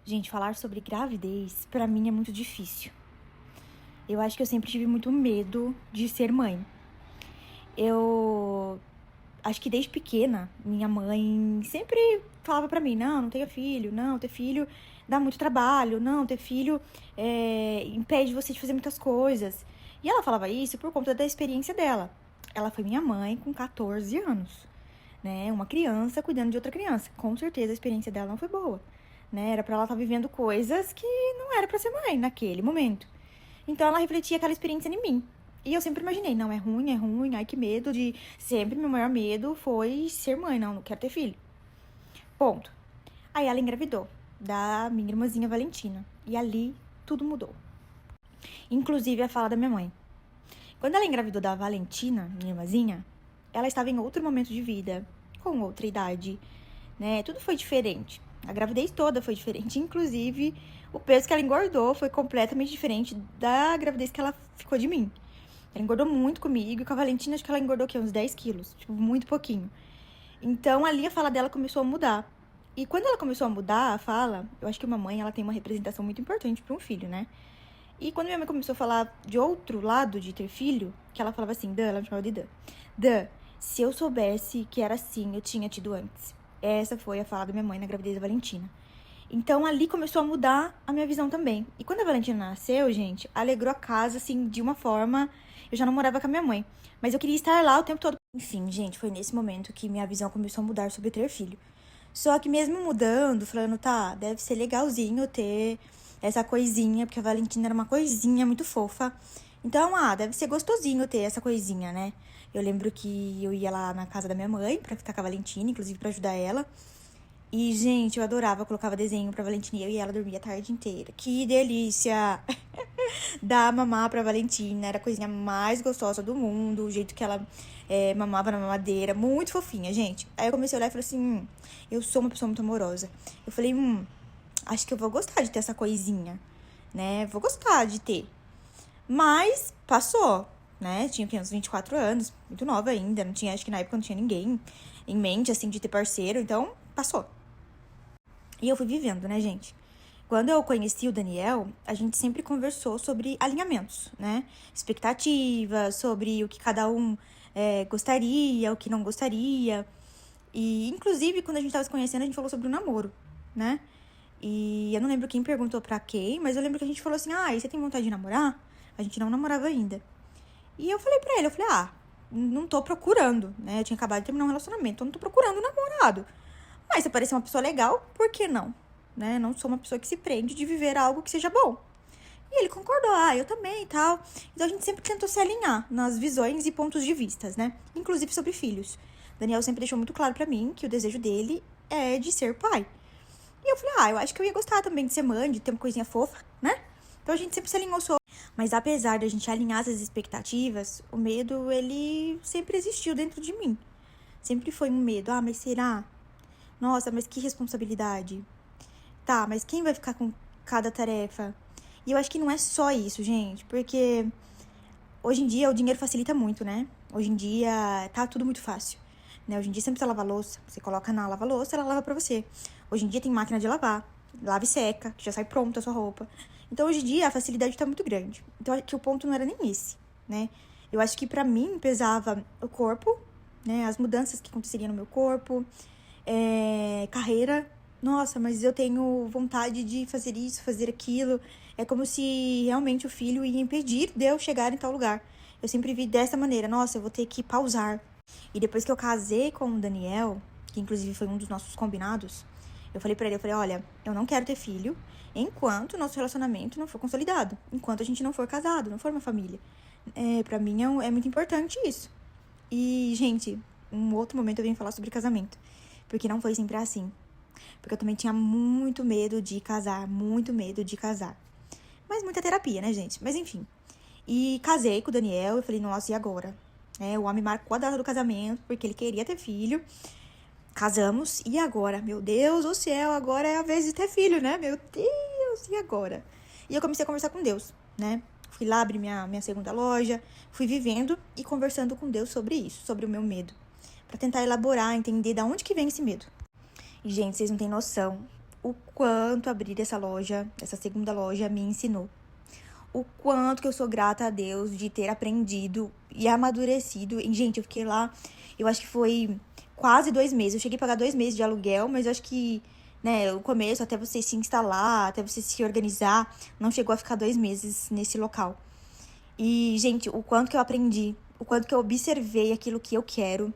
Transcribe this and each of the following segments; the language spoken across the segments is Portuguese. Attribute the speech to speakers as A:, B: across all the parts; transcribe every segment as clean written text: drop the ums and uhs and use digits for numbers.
A: Gente, falar sobre gravidez, pra mim, é muito difícil. Eu acho que eu sempre tive muito medo de ser mãe. Eu acho que desde pequena, minha mãe sempre falava pra mim, não tenha filho, não, ter filho dá muito trabalho, não, ter filho impede você de fazer muitas coisas. E ela falava isso por conta da experiência dela. Ela foi minha mãe com 14 anos, né? Uma criança cuidando de outra criança. Com certeza a experiência dela não foi boa, né? Era pra ela estar vivendo coisas que não era pra ser mãe naquele momento. Então ela refletia aquela experiência em mim. E eu sempre imaginei, não, é ruim, ai que medo de... Sempre meu maior medo foi ser mãe, não quero ter filho. Ponto. Aí ela engravidou da minha irmãzinha Valentina. E ali tudo mudou. Inclusive a fala da minha mãe. Quando ela engravidou da Valentina, minha irmãzinha, ela estava em outro momento de vida, com outra idade, né? Tudo foi diferente. A gravidez toda foi diferente, inclusive o peso que ela engordou foi completamente diferente da gravidez que ela ficou de mim. Ela engordou muito comigo, e com a Valentina acho que ela engordou o quê? Uns 10 quilos, tipo, muito pouquinho. Então ali a fala dela começou a mudar. E quando ela começou a mudar a fala, eu acho que uma mãe ela tem uma representação muito importante para um filho, né? E quando minha mãe começou a falar de outro lado de ter filho, que ela falava assim, Dan, ela me chamava de Dan. Dan, se eu soubesse que era assim, eu tinha tido antes. Essa foi a fala da minha mãe na gravidez da Valentina. Então, ali começou a mudar a minha visão também. E quando a Valentina nasceu, gente, alegrou a casa, assim, de uma forma... Eu já não morava com a minha mãe, mas eu queria estar lá o tempo todo. Enfim, gente, foi nesse momento que minha visão começou a mudar sobre ter filho. Só que mesmo mudando, falando, tá, deve ser legalzinho ter essa coisinha, porque a Valentina era uma coisinha muito fofa. Então, deve ser gostosinho ter essa coisinha, né? Eu lembro que eu ia lá na casa da minha mãe pra ficar com a Valentina, inclusive pra ajudar ela. E, gente, eu adorava, eu colocava desenho pra Valentina e ela dormia a tarde inteira. Que delícia! Dar mamar pra Valentina, era a coisinha mais gostosa do mundo, o jeito que ela mamava na mamadeira, muito fofinha, gente. Aí eu comecei a olhar e falei assim, eu sou uma pessoa muito amorosa. Eu falei, acho que eu vou gostar de ter essa coisinha, né? Vou gostar de ter. Mas passou, né? Tinha uns 24 anos, muito nova ainda, não tinha, acho que na época não tinha ninguém em mente, assim, de ter parceiro, então passou. E eu fui vivendo, né, gente? Quando eu conheci o Daniel, a gente sempre conversou sobre alinhamentos, né? Expectativas, sobre o que cada um gostaria, o que não gostaria. E, inclusive, quando a gente tava se conhecendo, a gente falou sobre o namoro, né? E eu não lembro quem perguntou pra quem, mas eu lembro que a gente falou assim, e você tem vontade de namorar? A gente não namorava ainda. E eu falei pra ele, não tô procurando, né? Eu tinha acabado de terminar um relacionamento, então não tô procurando um namorado. Mas se aparecer uma pessoa legal, por que não? Né? Não sou uma pessoa que se prende de viver algo que seja bom. E ele concordou, eu também e tal. Então a gente sempre tentou se alinhar nas visões e pontos de vistas, né? Inclusive sobre filhos. Daniel sempre deixou muito claro pra mim que o desejo dele é de ser pai. E eu falei, eu acho que eu ia gostar também de ser mãe, de ter uma coisinha fofa, né? Então a gente sempre se alinhou sobre. Mas apesar da gente alinhar essas expectativas, o medo, ele sempre existiu dentro de mim. Sempre foi um medo, mas será? Nossa, mas que responsabilidade. Tá, mas quem vai ficar com cada tarefa? E eu acho que não é só isso, gente, porque hoje em dia o dinheiro facilita muito, né? Hoje em dia tá tudo muito fácil, né? Hoje em dia você não precisa lavar louça, você coloca na lava-louça, ela lava pra você. Hoje em dia tem máquina de lavar, lava e seca, que já sai pronta a sua roupa. Então hoje em dia a facilidade tá muito grande. Então acho que o ponto não era nem esse, né? Eu acho que pra mim pesava o corpo, né? As mudanças que aconteceriam no meu corpo, carreira. Nossa, mas eu tenho vontade de fazer isso, fazer aquilo. É como se realmente o filho ia impedir de eu chegar em tal lugar. Eu sempre vi dessa maneira. Nossa, eu vou ter que pausar. E depois que eu casei com o Daniel, que inclusive foi um dos nossos combinados, eu falei pra ele, olha, eu não quero ter filho enquanto o nosso relacionamento não for consolidado. Enquanto a gente não for casado, não for uma família. Pra mim é muito importante isso. E, gente, um outro momento eu vim falar sobre casamento. Porque não foi sempre assim. Porque eu também tinha muito medo de casar, muito medo de casar. Mas muita terapia, né, gente? Mas enfim. E casei com o Daniel, eu falei, nossa, e agora? O homem marcou a data do casamento, porque ele queria ter filho. Casamos, e agora? Meu Deus do céu, agora é a vez de ter filho, né? Meu Deus, e agora? E eu comecei a conversar com Deus, né? Fui lá abrir minha segunda loja, fui vivendo e conversando com Deus sobre isso, sobre o meu medo. Pra tentar elaborar, entender de onde que vem esse medo. E, gente, vocês não têm noção o quanto abrir essa loja, essa segunda loja, me ensinou. O quanto que eu sou grata a Deus de ter aprendido e amadurecido. E, gente, eu fiquei lá, eu acho que foi quase 2 meses. Eu cheguei a pagar 2 meses de aluguel, mas eu acho que, né, o começo, até você se instalar, até você se organizar, não chegou a ficar 2 meses nesse local. E, gente, o quanto que eu aprendi, o quanto que eu observei aquilo que eu quero.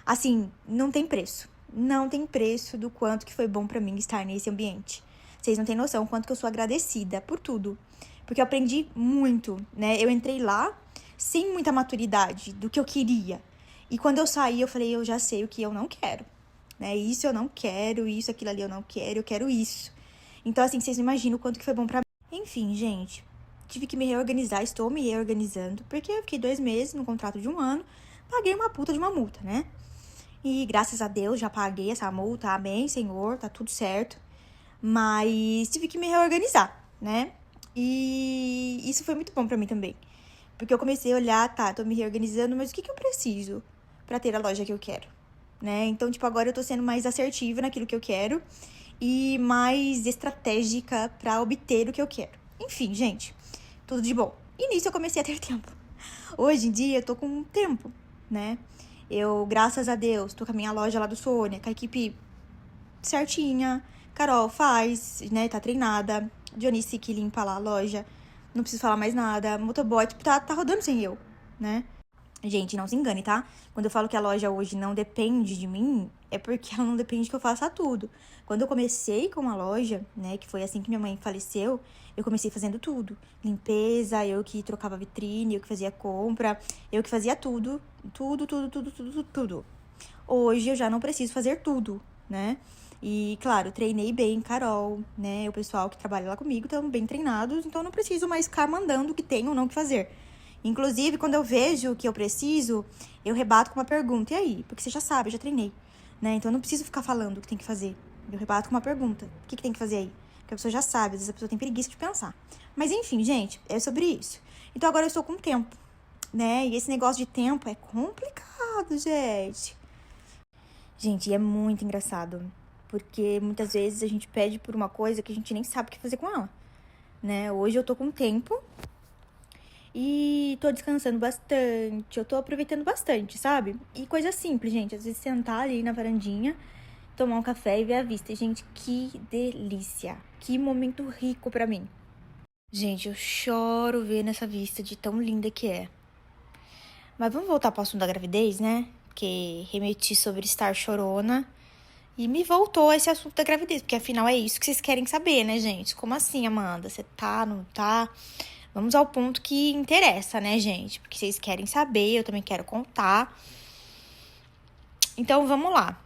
A: Assim, não tem preço. Não tem preço do quanto que foi bom pra mim estar nesse ambiente. Vocês não têm noção o quanto que eu sou agradecida por tudo. Porque eu aprendi muito, né? Eu entrei lá sem muita maturidade do que eu queria. E quando eu saí, eu falei, eu já sei o que eu não quero, né? Isso eu não quero, isso, aquilo ali eu não quero, eu quero isso. Então, assim, vocês não imaginam o quanto que foi bom pra mim. Enfim, gente, tive que me reorganizar, estou me reorganizando, porque eu fiquei 2 meses no contrato de 1 ano, paguei uma puta de uma multa, né? E graças a Deus já paguei essa multa, amém, Senhor, tá tudo certo. Mas tive que me reorganizar, né? E isso foi muito bom pra mim também. Porque eu comecei a olhar, tá, tô me reorganizando, mas o que eu preciso pra ter a loja que eu quero, né? Então, tipo, agora eu tô sendo mais assertiva naquilo que eu quero e mais estratégica pra obter o que eu quero. Enfim, gente, tudo de bom. E nisso eu comecei a ter tempo. Hoje em dia eu tô com tempo, né? Eu, graças a Deus, tô com a minha loja lá do Sônia, com a equipe certinha. Carol faz, né? Tá treinada. Dionice que limpa lá a loja. Não preciso falar mais nada. Motoboy, tipo, tá rodando sem eu, né? Gente, não se engane, tá? Quando eu falo que a loja hoje não depende de mim, é porque ela não depende que eu faça tudo. Quando eu comecei com a loja, né, que foi assim que minha mãe faleceu, eu comecei fazendo tudo. Limpeza, eu que trocava vitrine, eu que fazia compra, eu que fazia tudo. Tudo. Hoje eu já não preciso fazer tudo, né? E, claro, treinei bem Carol, né? O pessoal que trabalha lá comigo estão bem treinados, então eu não preciso mais ficar mandando o que tem ou não que fazer. Inclusive, quando eu vejo o que eu preciso, eu rebato com uma pergunta. E aí? Porque você já sabe, eu já treinei, né? Então eu não preciso ficar falando o que tem que fazer. Eu rebato com uma pergunta. O que tem que fazer aí? Porque a pessoa já sabe, às vezes a pessoa tem preguiça de pensar. Mas enfim, gente, é sobre isso. Então agora eu estou com tempo, né? E esse negócio de tempo é complicado, gente. Gente, e é muito engraçado. Porque muitas vezes a gente pede por uma coisa que a gente nem sabe o que fazer com ela, né? Hoje eu tô com tempo e tô descansando bastante, eu tô aproveitando bastante, sabe? E coisa simples, gente. Às vezes sentar ali na varandinha, tomar um café e ver a vista. Gente, que delícia. Que momento rico pra mim. Gente, eu choro ver nessa vista de tão linda que é. Mas vamos voltar pro assunto da gravidez, né? Porque remeti sobre estar chorona. E me voltou esse assunto da gravidez, porque afinal é isso que vocês querem saber, né, gente? Como assim, Amanda? Você tá, não tá? Vamos ao ponto que interessa, né, gente? Porque vocês querem saber, eu também quero contar. Então, vamos lá.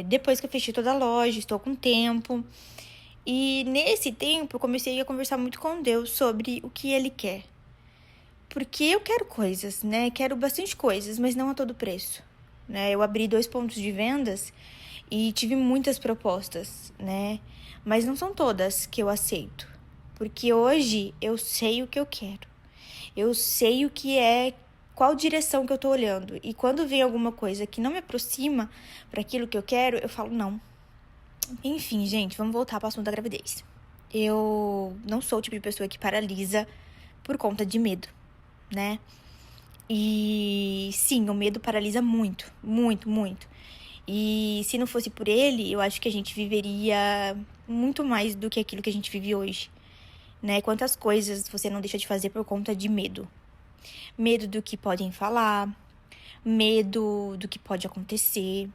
A: Depois que eu fechei toda a loja, estou com tempo. E nesse tempo, eu comecei a conversar muito com Deus sobre o que Ele quer. Porque eu quero coisas, né? Quero bastante coisas, mas não a todo preço. Né? Eu abri 2 pontos de vendas e tive muitas propostas, né? Mas não são todas que eu aceito. Porque hoje eu sei o que eu quero. Eu sei o que é, qual direção que eu tô olhando. E quando vem alguma coisa que não me aproxima para aquilo que eu quero, eu falo não. Enfim, gente, vamos voltar para o assunto da gravidez. Eu não sou o tipo de pessoa que paralisa por conta de medo, né? E sim, o medo paralisa muito, muito, muito. E se não fosse por ele, eu acho que a gente viveria muito mais do que aquilo que a gente vive hoje, né? Quantas coisas você não deixa de fazer por conta de medo? Medo do que podem falar, medo do que pode acontecer,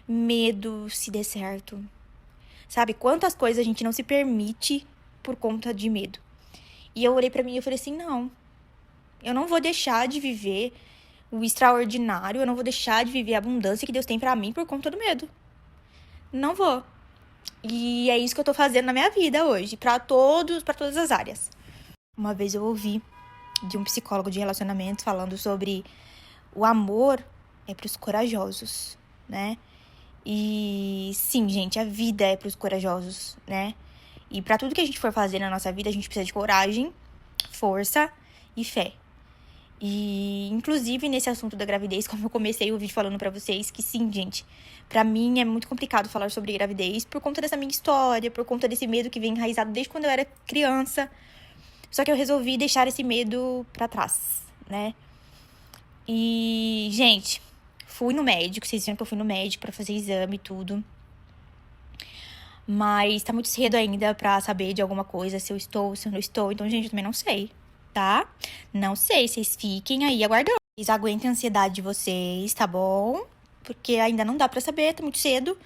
A: medo se der certo. Sabe, quantas coisas a gente não se permite por conta de medo? E eu olhei pra mim e eu falei assim, não. Eu não vou deixar de viver o extraordinário, eu não vou deixar de viver a abundância que Deus tem pra mim por conta do medo. Não vou. E é isso que eu tô fazendo na minha vida hoje, pra todas as áreas. Uma vez eu ouvi de um psicólogo de relacionamentos falando sobre o amor é pros corajosos, né? E sim, gente, a vida é pros corajosos, né? E pra tudo que a gente for fazer na nossa vida, a gente precisa de coragem, força e fé. E, inclusive, nesse assunto da gravidez, como eu comecei o vídeo falando pra vocês, que sim, gente, pra mim é muito complicado falar sobre gravidez por conta dessa minha história, por conta desse medo que vem enraizado desde quando eu era criança. Só que eu resolvi deixar esse medo pra trás, né? E, gente, fui no médico, vocês viram que eu fui no médico pra fazer exame e tudo. Mas tá muito cedo ainda pra saber de alguma coisa, se eu estou, se eu não estou. Então, gente, eu também não sei, tá? Não sei, vocês fiquem aí aguardando. Vocês aguentem a ansiedade de vocês, tá bom? Porque ainda não dá pra saber, tá muito cedo,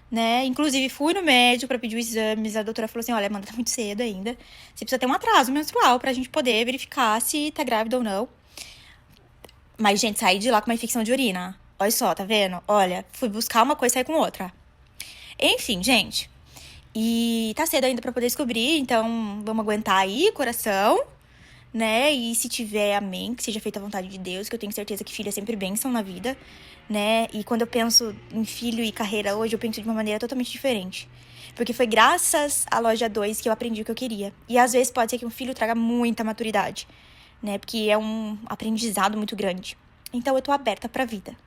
A: né? Inclusive, fui no médico pra pedir os exames. A doutora falou assim, olha, Amanda, tá muito cedo ainda. Você precisa ter um atraso menstrual pra gente poder verificar se tá grávida ou não. Mas, gente, saí de lá com uma infecção de urina. Olha só, tá vendo? Olha, fui buscar uma coisa e saí com outra. Enfim, gente. E tá cedo ainda pra poder descobrir, então vamos aguentar aí, coração, né? E se tiver, amém, que seja feita a vontade de Deus, que eu tenho certeza que filho é sempre bênção na vida, né? E quando eu penso em filho e carreira hoje, eu penso de uma maneira totalmente diferente. Porque foi graças à loja 2 que eu aprendi o que eu queria. E às vezes pode ser que um filho traga muita maturidade, né? Porque é um aprendizado muito grande. Então eu tô aberta pra vida.